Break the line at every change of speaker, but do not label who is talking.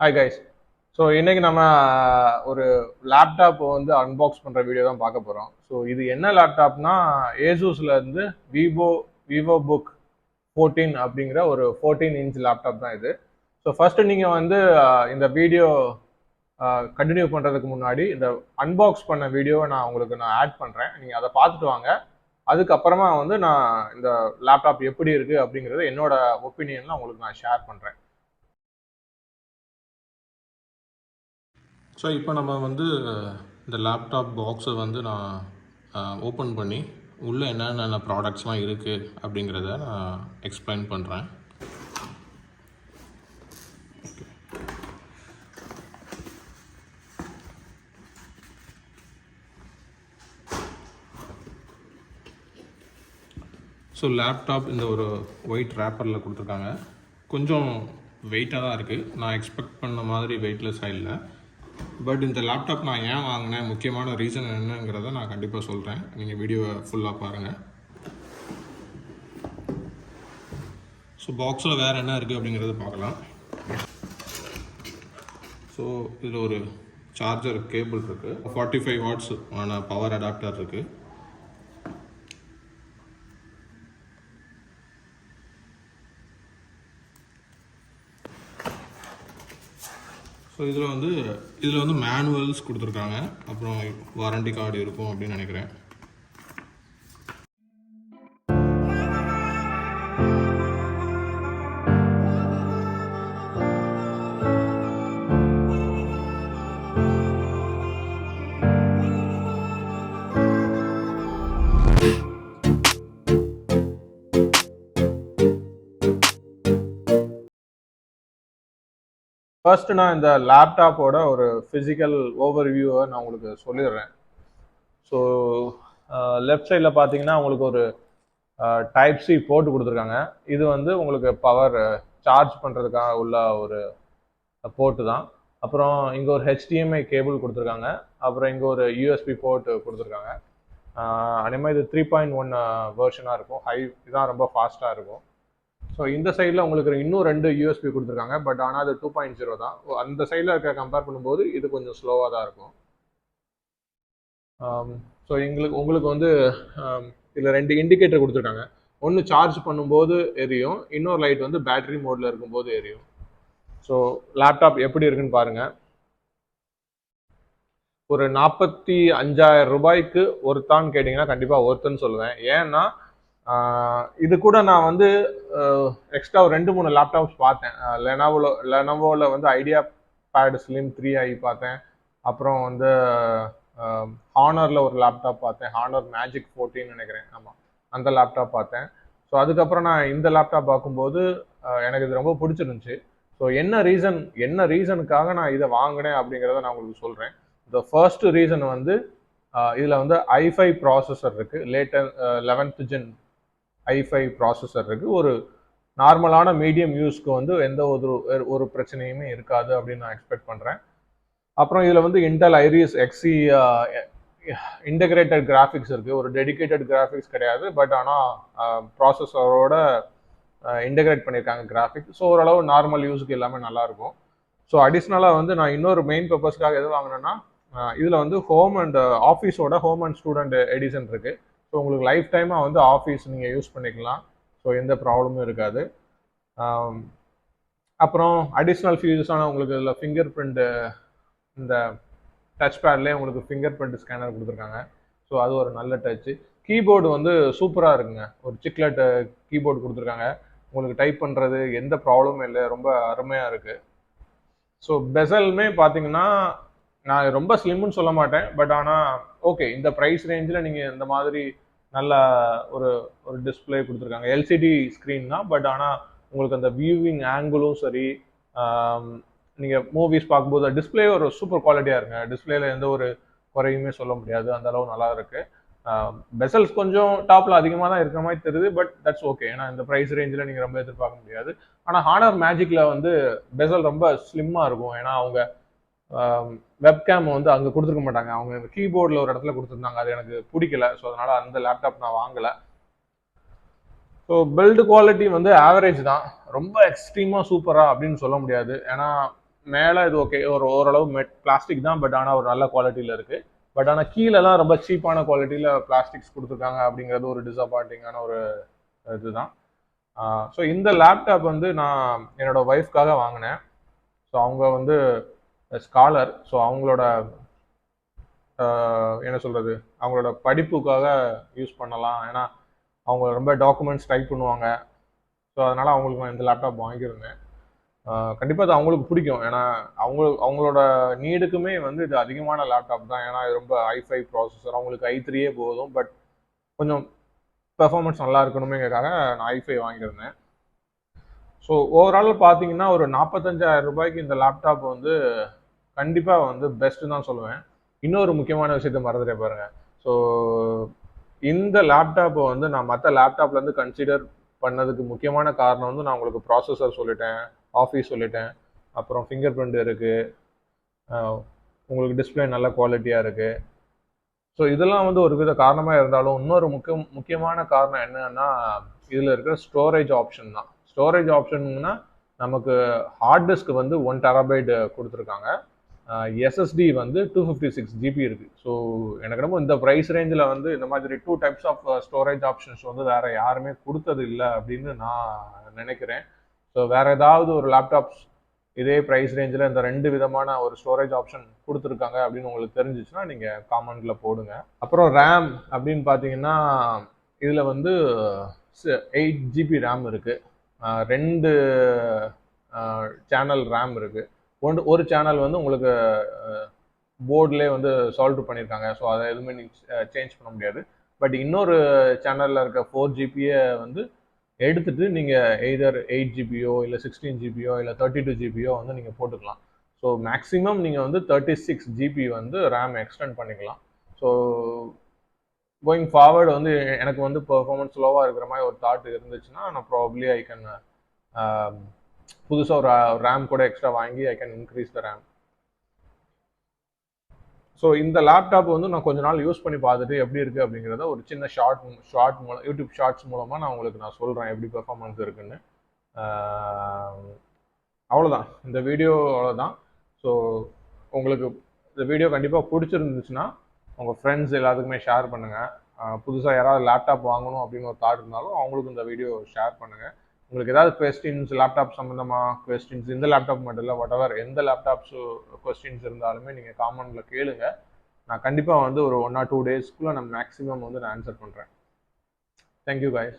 Hi guys. So இன்னைக்கு நம்ம ஒரு லேப்டாப் வந்து அன்பாக்ஸ் பண்ணுற வீடியோ தான் பார்க்க போகிறோம். ஸோ இது என்ன லேப்டாப்னா ஏசூஸ்ல இருந்து விவோ புக் 14 அப்படிங்கிற ஒரு 14 இன்ச் லேப்டாப் தான் இது. ஸோ ஃபர்ஸ்ட் நீங்கள் வந்து இந்த வீடியோ கண்டினியூ பண்ணுறதுக்கு முன்னாடி இந்த அன்பாக்ஸ் பண்ண வீடியோவை நான் ஆட் பண்ணுறேன். நீங்கள் அதை பார்த்துட்டு வாங்க. அதுக்கப்புறமா வந்து நான் இந்த லேப்டாப் எப்படி இருக்குது அப்படிங்கிறத என்னோட ஒப்பீனியனில் உங்களுக்கு நான் ஷேர் பண்ணுறேன்.
ஸோ இப்போ நம்ம வந்து இந்த லேப்டாப் பாக்ஸை வந்து நான் ஓப்பன் பண்ணி உள்ளே என்னென்ன ப்ராடக்ட்ஸ்லாம் இருக்குது அப்படிங்கிறத நான் எக்ஸ்பிளைன் பண்ணுறேன். ஸோ லேப்டாப் இந்த ஒரு ஒயிட் ரேப்பரில் கொடுத்துருக்காங்க. கொஞ்சம் வெயிட்டாக தான் இருக்குது. நான் எக்ஸ்பெக்ட் பண்ண மாதிரி வெயிட்லெஸ்ஸாக இல்லை. பட் இந்த லேப்டாப் நான் ஏன் வாங்கினேன், முக்கியமான ரீசன் என்னங்கிறத நான் கண்டிப்பாக சொல்கிறேன். நீங்கள் வீடியோவை ஃபுல்லாக பாருங்கள். ஸோ பாக்ஸில் வேறு என்ன இருக்குது அப்படிங்கிறத பார்க்கலாம். ஸோ இதில் ஒரு சார்ஜர் கேபிள் இருக்குது. 45 வாட்ஸ் ஆன பவர் அடாப்டர் இருக்குது. ஸோ இதில் வந்து மேனுவல்ஸ் கொடுத்துருக்காங்க. அப்புறம் வாரண்டி கார்டு இருக்கும் அப்படின்னு நினைக்கிறேன்.
ஃபர்ஸ்ட் நான் இந்த லேப்டாப்போட ஒரு ஃபிசிக்கல் ஓவர்வியூவை நான் உங்களுக்கு சொல்லிடுறேன். ஸோ லெஃப்ட் சைடில் பார்த்தீங்கன்னா உங்களுக்கு ஒரு டைப் சி போர்ட் கொடுத்துருக்காங்க. இது வந்து உங்களுக்கு பவர் சார்ஜ் பண்ணுறதுக்காக உள்ள ஒரு போர்ட்டு தான். அப்புறம் இங்கே ஒரு HDMI கேபிள் கொடுத்துருக்காங்க. அப்புறம் இங்கே ஒரு USB போர்ட் கொடுத்துருக்காங்க. அதேமாதிரி இது 3.1 வெர்ஷனாக இருக்கும். இதுதான் ரொம்ப ஃபாஸ்ட்டாக இருக்கும். ஸோ இந்த சைடில் உங்களுக்கு இன்னும் 2 USB கொடுத்துருக்காங்க. பட் ஆனால் அது 2.0 தான். அந்த சைடில் இருக்க கம்பேர் பண்ணும்போது இது கொஞ்சம் ஸ்லோவாக தான் இருக்கும். ஸோ உங்களுக்கு வந்து இதில் 2 இண்டிகேட்டர் கொடுத்துருக்காங்க. ஒன்று சார்ஜ் பண்ணும்போது எரியும், இன்னொரு லைட் வந்து பேட்டரி மோடில் இருக்கும்போது எரியும். ஸோ லேப்டாப் எப்படி இருக்குன்னு பாருங்கள். ஒரு 45,000 ரூபாய்க்கு ஒருத்தான்னு கேட்டிங்கன்னா கண்டிப்பாக ஒருத்தன்னு சொல்லுவேன். ஏன்னா இது கூட நான் வந்து எக்ஸ்ட்ரா ஒரு 2-3 லேப்டாப்ஸ் பார்த்தேன். லெனோவோவில் வந்து ஐடியா பேட் ஸ்லிம் 3i பார்த்தேன். அப்புறம் வந்து ஹானரில் ஒரு லேப்டாப் பார்த்தேன். ஹானர் மேஜிக் 14 நினைக்கிறேன். ஆமாம், அந்த லேப்டாப் பார்த்தேன். ஸோ அதுக்கப்புறம் நான் இந்த லேப்டாப் பார்க்கும்போது எனக்கு இது ரொம்ப பிடிச்சிருந்துச்சு. ஸோ என்ன ரீசனுக்காக நான் இதை வாங்கினேன் அப்படிங்கிறத நான் உங்களுக்கு சொல்கிறேன். இந்த ஃபர்ஸ்ட் ரீசன் வந்து இதில் வந்து i5 ப்ராசஸர் இருக்குது. 11th gen i5 ப்ராசஸர் இருக்குது. ஒரு நார்மலான மீடியம் யூஸ்க்கு வந்து எந்த ஒரு பிரச்சனையுமே இருக்காது அப்படின்னு நான் எக்ஸ்பெக்ட் பண்ணுறேன். அப்புறம் இதில் வந்து Intel Iris Xe integrated graphics இருக்குது. ஒரு டெடிக்கேட்டட் கிராஃபிக்ஸ் கிடையாது, பட் ஆனால் ப்ராசஸரோட இன்டகிரேட் பண்ணியிருக்காங்க கிராஃபிக்ஸ். ஸோ ஓரளவு நார்மல் யூஸுக்கு எல்லாமே நல்லாயிருக்கும். ஸோ அடிஷ்னலாக வந்து நான் இன்னொரு மெயின் பர்பஸ்க்காக எது வாங்கினேன்னா, இதில் வந்து ஹோம் அண்ட் ஸ்டூடெண்ட் எடிஷன் இருக்குது. ஸோ உங்களுக்கு லைஃப் டைமாக வந்து ஆஃபீஸ் நீங்கள் யூஸ் பண்ணிக்கலாம். ஸோ எந்த ப்ராப்ளமும் இருக்காது. அப்புறம் அடிஷ்னல் ஃபீச்சர்ஸான உங்களுக்கு இதில் ஃபிங்கர் பிரிண்ட்டு, இந்த டச் பேட்லேயே உங்களுக்கு ஃபிங்கர் பிரிண்ட் ஸ்கேனர் கொடுத்துருக்காங்க. ஸோ அது ஒரு நல்ல டச்சு. கீபோர்டு வந்து சூப்பராக இருக்குங்க. ஒரு சிக்லெட் கீபோர்டு கொடுத்துருக்காங்க. உங்களுக்கு டைப் பண்ணுறது எந்த ப்ராப்ளமும் இல்லை, ரொம்ப அருமையாக இருக்குது. ஸோ பெசல்மே பார்த்தீங்கன்னா நான் ரொம்ப ஸ்லிம்னு சொல்ல மாட்டேன், பட் ஆனால் ஓகே, இந்த ப்ரைஸ் ரேஞ்சில் நீங்கள் இந்த மாதிரி நல்ல ஒரு டிஸ்பிளே கொடுத்துருக்காங்க. எல்சிடி ஸ்க்ரீன் தான், பட் ஆனால் உங்களுக்கு அந்த வியூவிங் ஆங்கிளும் சரி, நீங்கள் மூவிஸ் பார்க்கும்போது டிஸ்பிளே ஒரு சூப்பர் குவாலிட்டியாக இருக்குங்க. டிஸ்பிளேல எந்த ஒரு குறையுமே சொல்ல முடியாது, அந்த அளவு நல்லா இருக்குது. பெசல்ஸ் கொஞ்சம் டாப்பில் அதிகமாக தான் இருக்கிற மாதிரி தெரியுது, பட் தட்ஸ் ஓகே. ஏன்னா இந்த ப்ரைஸ் ரேஞ்சில் நீங்கள் ரொம்ப எதிர்பார்க்க முடியாது. ஆனால் ஹானர் மேஜிக்கில் வந்து பெசல் ரொம்ப ஸ்லிம்மாக இருக்கும். ஏன்னா அவங்க வெப்கேம் வந்து அங்கே கொடுத்துருக்க மாட்டாங்க, அவங்க கீபோர்டில் ஒரு இடத்துல கொடுத்துருந்தாங்க. அது எனக்கு பிடிக்கல. ஸோ அதனால் அந்த லேப்டாப் நான் வாங்கலை. ஸோ பில்டு குவாலிட்டி வந்து ஆவரேஜ் தான், ரொம்ப எக்ஸ்ட்ரீமாக சூப்பராக அப்படின்னு சொல்ல முடியாது. ஏன்னா மேலே இது ஓகே, ஓரளவு பிளாஸ்டிக் தான், பட் ஆனால் ஒரு நல்ல குவாலிட்டியில் இருக்குது. பட் ஆனால் கீழெல்லாம் ரொம்ப சீப்பான குவாலிட்டியில் பிளாஸ்டிக்ஸ் கொடுத்துருக்காங்க அப்படிங்கிறது ஒரு டிசப்பாயிண்டிங்கான ஒரு இதுதான். ஸோ இந்த லேப்டாப் வந்து நான் என்னோட ஒய்ஃப்காக வாங்கினேன். ஸோ அவங்க வந்து ஸ்காலர். ஸோ அவங்களோட என்ன சொல்கிறது, அவங்களோட படிப்புக்காக யூஸ் பண்ணலாம். ஏன்னா அவங்க ரொம்ப டாக்குமெண்ட்ஸ் டைப் பண்ணுவாங்க. ஸோ அதனால் அவங்களுக்கு நான் இந்த லேப்டாப் வாங்கியிருந்தேன். கண்டிப்பாக அது அவங்களுக்கு பிடிக்கும். ஏன்னா அவங்களோட நீடுக்குமே வந்து இது அதிகமான லேப்டாப் தான். ஏன்னா இது ரொம்ப i5 ப்ராசஸர், அவங்களுக்கு i3 போதும். பட் கொஞ்சம் பெர்ஃபார்மன்ஸ் நல்லா இருக்கணுமேங்கிறதுக்காக நான் i5 வாங்கியிருந்தேன். ஸோ ஓவரால் பார்த்தீங்கன்னா ஒரு 45,000 ரூபாய்க்கு இந்த லேப்டாப் வந்து கண்டிப்பாக வந்து பெஸ்ட்டு தான் சொல்லுவேன். இன்னொரு முக்கியமான விஷயத்த மறந்துட்டே பாருங்க. ஸோ இந்த லேப்டாப்பை வந்து நான் மற்ற லேப்டாப்லேருந்து கன்சிடர் பண்ணதுக்கு முக்கியமான காரணம் வந்து நான் உங்களுக்கு ப்ராசஸர் சொல்லிட்டேன், ஆஃபீஸ் சொல்லிட்டேன், அப்புறம் ஃபிங்கர் பிரிண்ட் இருக்குது, உங்களுக்கு டிஸ்பிளே நல்ல குவாலிட்டியாக இருக்குது. ஸோ இதெல்லாம் வந்து ஒரு வித காரணமாக இருந்தாலும் இன்னொரு முக்கியமான காரணம் என்னன்னா இதில் இருக்கிற ஸ்டோரேஜ் ஆப்ஷன் தான். ஸ்டோரேஜ் ஆப்ஷன்னா நமக்கு ஹார்ட் டிஸ்க் வந்து 1 TB கொடுத்துருக்காங்க, எஸ்எஸ்டி வந்து 256 GB இருக்குது. ஸோ எனக்கு ரொம்ப இந்த ப்ரைஸ் ரேஞ்சில் வந்து இந்த மாதிரி 2 டைப்ஸ் ஆஃப் ஸ்டோரேஜ் ஆப்ஷன்ஸ் வந்து வேறு யாருமே கொடுத்தது இல்லை அப்படின்னு நான் நினைக்கிறேன். ஸோ வேறு ஏதாவது ஒரு லேப்டாப்ஸ் இதே ப்ரைஸ் ரேஞ்சில் இந்த 2 விதமான ஒரு ஸ்டோரேஜ் ஆப்ஷன் கொடுத்துருக்காங்க அப்படின்னு உங்களுக்கு தெரிஞ்சிச்சுன்னா நீங்கள் காமெண்ட்டில் போடுங்க. அப்புறம் ரேம் அப்படின்னு பார்த்தீங்கன்னா இதில் வந்து 8 GB ரேம் இருக்குது, 2 சேனல் ரேம் இருக்குது. ஒரு சேனல் வந்து உங்களுக்கு போர்ட்லேயே வந்து சால்வ் பண்ணியிருக்காங்க. ஸோ அதை எதுவுமே நீங்கள் சேஞ்ச் பண்ண முடியாது. பட் இன்னொரு சேனலில் இருக்க 4 GB வந்து எடுத்துட்டு நீங்கள் எய்தர் 8 GBயோ இல்லை 16 GBயோ இல்லை 32 GBயோ வந்து நீங்கள் போட்டுக்கலாம். ஸோ மேக்ஸிமம் நீங்கள் வந்து 36 GB வந்து ரேம் எக்ஸ்டெண்ட் பண்ணிக்கலாம். ஸோ கோயிங் ஃபார்வர்டு வந்து எனக்கு வந்து பெர்ஃபார்மன்ஸ் ஸ்லோவாக இருக்கிற மாதிரி ஒரு தாட் இருந்துச்சுன்னா நான் ப்ராபப்ளி ஐ கேன் புதுசாக ஒரு ரேம் கூட எக்ஸ்ட்ரா வாங்கி I can increase the RAM. So இந்த லேப்டாப் வந்து நான் கொஞ்ச நாள் யூஸ் பண்ணி பார்த்துட்டு எப்படி இருக்குது அப்படிங்கிறத ஒரு சின்ன ஷார்ட் மூலம் யூடியூப் ஷார்ட்ஸ் மூலமாக நான் உங்களுக்கு சொல்கிறேன் எப்படி பெர்ஃபார்மன்ஸ் இருக்குன்னு. அவ்வளோதான் இந்த வீடியோ, அவ்வளோதான். ஸோ உங்களுக்கு இந்த வீடியோ கண்டிப்பாக பிடிச்சிருந்துச்சுன்னா உங்கள் ஃப்ரெண்ட்ஸ் எல்லாத்துக்குமே ஷேர் பண்ணுங்கள். புதுசாக யாராவது லேப்டாப் வாங்கணும் அப்படின்னு ஒரு தாட் இருந்தாலும் அவங்களுக்கு இந்த வீடியோ ஷேர் பண்ணுங்கள். உங்களுக்கு ஏதாவது கொஸ்டின்ஸ் லேப்டாப் சம்மந்தமாக கொஸ்டின்ஸ், இந்த லேப்டாப் மட்டும் இல்லை, வாட்எவர் எந்த லேப்டாப்ஸு கொஸ்டின்ஸ் இருந்தாலுமே நீங்கள் காமெண்ட்டில் கேளுங்க. நான் கண்டிப்பாக வந்து ஒரு 1 or 2 daysக்குள்ளே நான் மேக்ஸிமம் வந்து நான் ஆன்சர் பண்ணுறேன். Thank you guys.